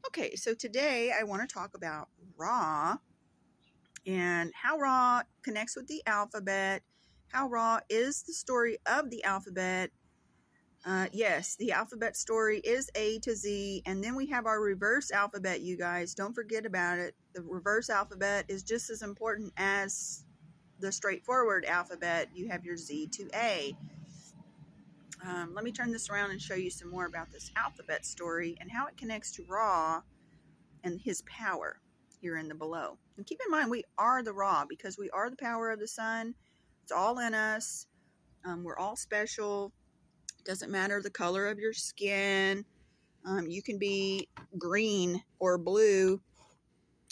Okay, so today I want to talk about Ra and how Ra connects with the alphabet, how Ra is the story of the alphabet. Yes, the alphabet story is A to Z, and then we have our reverse alphabet, you guys. Don't forget about it. The reverse alphabet is just as important as the straightforward alphabet. You have your Z to A. Let me turn this around and show you some more about this alphabet story and how it connects to Ra and his power here in the below. And keep in mind, we are the Ra because we are the power of the sun. It's all in us. We're all special. Doesn't matter the color of your skin. You can be green or blue,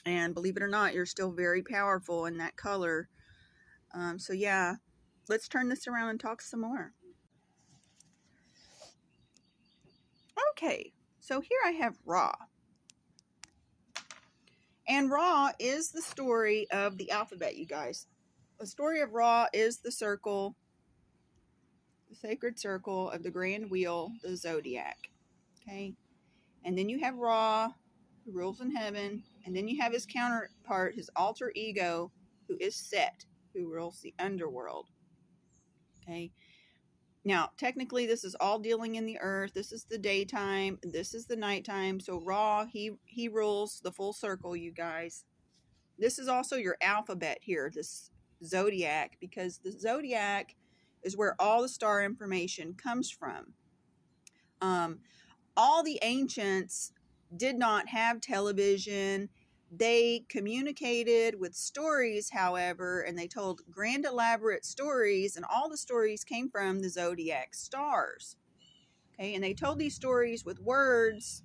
and believe it or not, you're still very powerful in that color. So yeah, let's turn this around and talk some more. Okay, so here I have Ra. And Ra is the story of the alphabet, you guys. The story of Ra is the circle, the sacred circle of the grand wheel, the zodiac. Okay? And then you have Ra, who rules in heaven. And then you have his counterpart, his alter ego, who is Set, who rules the underworld. Okay? Now, technically, this is all dealing in the earth. This is the daytime. This is the nighttime. So Ra, he rules the full circle, you guys. This is also your alphabet here, this zodiac, because the zodiac is where all the star information comes from. All the ancients did not have television. They communicated with stories, however, and they told grand elaborate stories, and all the stories came from the zodiac stars. Okay, and they told these stories with words,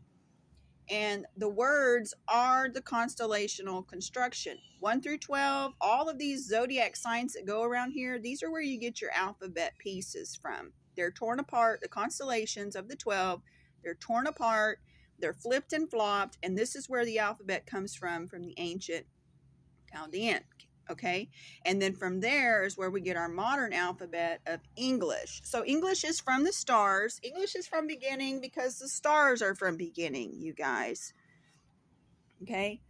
and the words are the constellational construction. 1 through 12, all of these zodiac signs that go around here, these are where you get your alphabet pieces from. They're torn apart, the constellations of the 12, they're torn apart, they're flipped and flopped, and this is where the alphabet comes from the ancient Chaldean. Okay, and then from there is where we get our modern alphabet of English. So English is from the stars. English is from beginning because the stars are from beginning, you guys. Okay,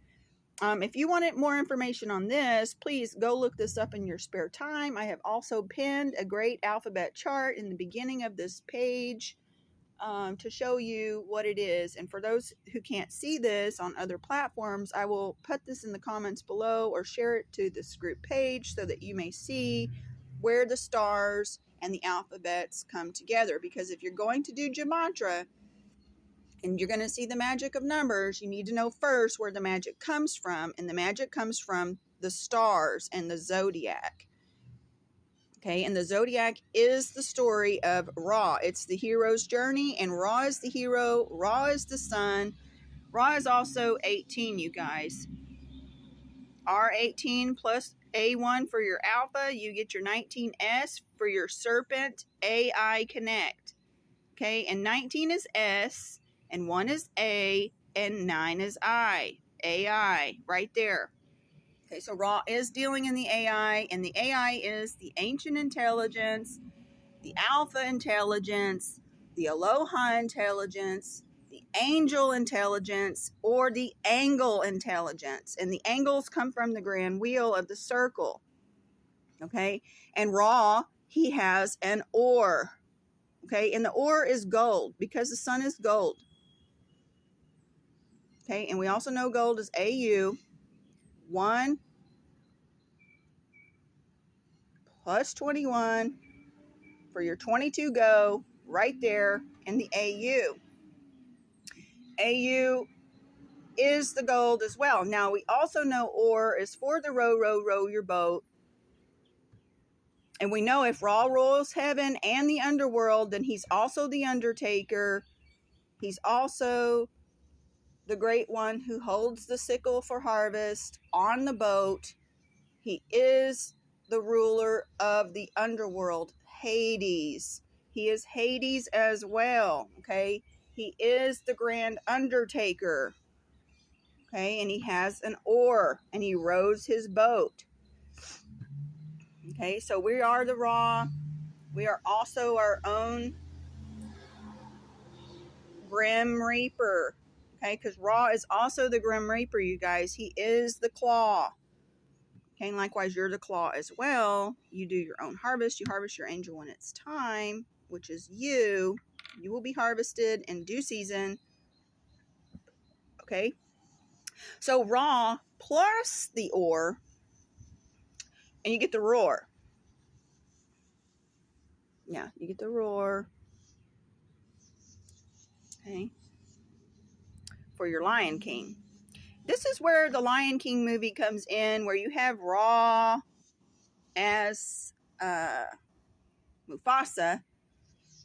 if you wanted more information on this, please go look this up in your spare time. I have also pinned a great alphabet chart in the beginning of this page to show you what it is. And for those who can't see this on other platforms, I will put this in the comments below or share it to this group page so that you may see where the stars and the alphabets come together. Because if you're going to do Gematria and you're going to see the magic of numbers, you need to know first where the magic comes from. And the magic comes from the stars and the zodiac. Okay, and the zodiac is the story of Ra. It's the hero's journey, and Ra is the hero. Ra is the sun. Ra is also 18, you guys. R18 plus A1 for your alpha. You get your 19S for your serpent AI connect. Okay, and 19 is S, and 1 is A, and 9 is I. AI, right there. Okay, so Ra is dealing in the AI, and the AI is the ancient intelligence, the alpha intelligence, the aloha intelligence, the angel intelligence, or the angle intelligence. And the angles come from the grand wheel of the circle. Okay, and Ra, he has an ore. Okay, and the ore is gold because the sun is gold. Okay, and we also know gold is AU. 1 plus 21 for your 22 go right there in the AU. AU is the gold as well. Now we also know ore is for the row your boat. And we know if Ra rules heaven and the underworld, then he's also the undertaker. He's also the great one who holds the sickle for harvest on the boat. He is the ruler of the underworld, Hades. He is Hades as well, okay? He is the grand undertaker, okay? And he has an oar, and he rows his boat. Okay, so we are the Ra. We are also our own Grim Reaper, Okay, because Ra is also the Grim Reaper, you guys. He is the claw. Okay, and likewise, you're the claw as well. You do your own harvest. You harvest your angel when it's time, which is you. You will be harvested in due season. Okay, so Ra plus the ore, and you get the roar. Yeah, you get the roar. Okay, for your Lion King. This is where the Lion King movie comes in, where you have Ra as Mufasa,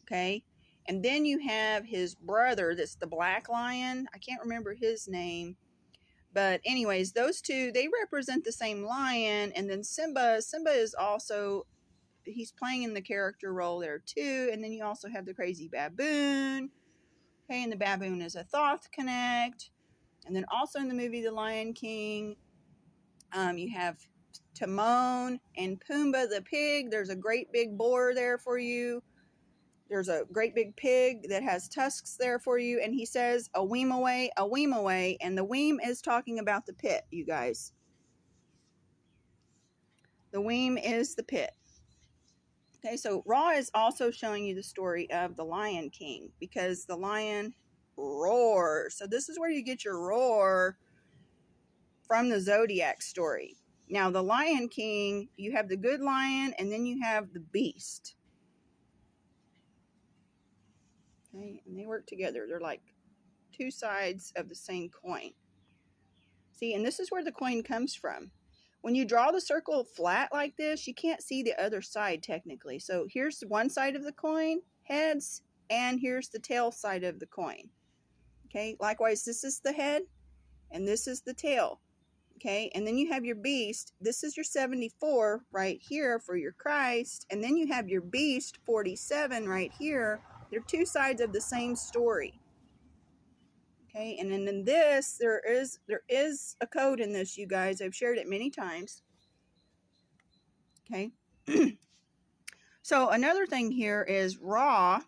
okay? And then you have his brother that's the Black Lion. I can't remember his name. But anyways, those two, they represent the same lion. And then Simba is also, he's playing in the character role there too. And then you also have the crazy baboon. Okay, and the baboon is a Thoth Connect. And then also in the movie The Lion King, you have Timon and Pumbaa the pig. There's a great big boar there for you. There's a great big pig that has tusks there for you. And he says, a weem away, a weem away. And the weem is talking about the pit, you guys. The weem is the pit. Okay, so Ra is also showing you the story of the Lion King, because the lion roars. So this is where you get your roar from the Zodiac story. Now, the Lion King, you have the good lion, and then you have the beast. Okay, and they work together. They're like two sides of the same coin. See, and this is where the coin comes from. When you draw the circle flat like this, you can't see the other side technically. So here's one side of the coin, heads, and here's the tail side of the coin. Okay, likewise, this is the head, and this is the tail. Okay, and then you have your beast. This is your 74 right here for your Christ. And then you have your beast, 47 right here. They're two sides of the same story. Okay, and then in this, there is a code in this, you guys. I've shared it many times. Okay. So another thing here is Ra.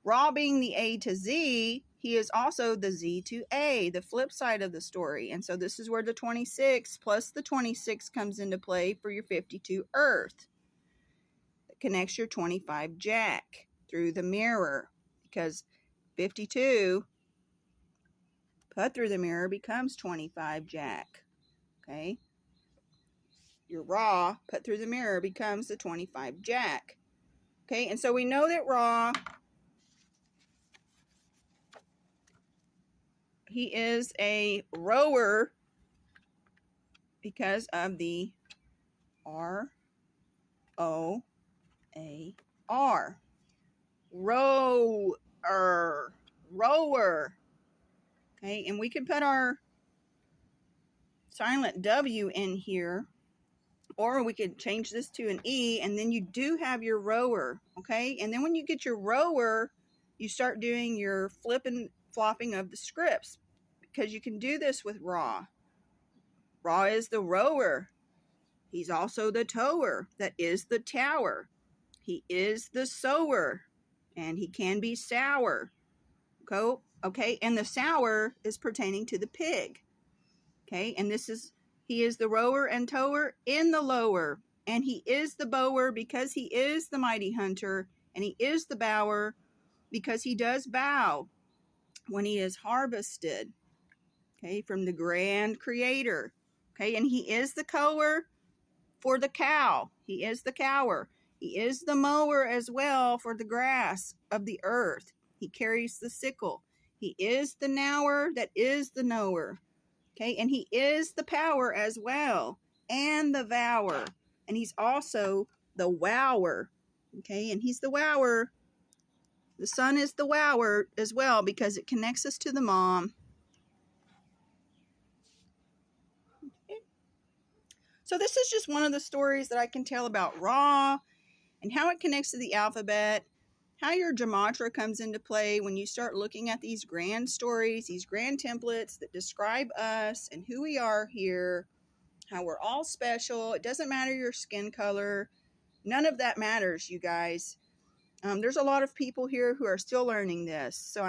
Ra being the A to Z, he is also the Z to A, the flip side of the story. And so this is where the 26 plus the 26 comes into play for your 52 Earth. It connects your 25 Jack through the mirror, because 52 put through the mirror becomes 25 Jack. Okay. Your Ra put through the mirror becomes the 25 Jack. Okay, and so we know that Ra, he is a rower because of the R-O-A-R. Rower. Okay, and we can put our silent W in here, or we could change this to an E, and then you do have your rower. Okay, and then when you get your rower, you start doing your flopping of the scripts, because you can do this with Ra. Ra is the rower. He's also the tower. That is the tower. He is the sower, and he can be sour. Okay, and the sour is pertaining to the pig. Okay, and he is the rower and tower in the lower, and he is the bower because he is the mighty hunter, and he is the bower because he does bow when he is harvested. Okay, from the grand creator. Okay, and he is the cower for the cow. He is the cower. He is the mower as well for the grass of the earth. He carries the sickle. He is the knower that is the knower. Okay, and he is the power as well, and the vower. And he's also the wower. Okay, and he's the wower. The sun is the wower as well, because it connects us to the mom. So this is just one of the stories that I can tell about Ra and how it connects to the alphabet, how your gematria comes into play when you start looking at these grand stories, these grand templates that describe us and who we are here, how we're all special. It doesn't matter your skin color. None of that matters, you guys. There's a lot of people here who are still learning this. So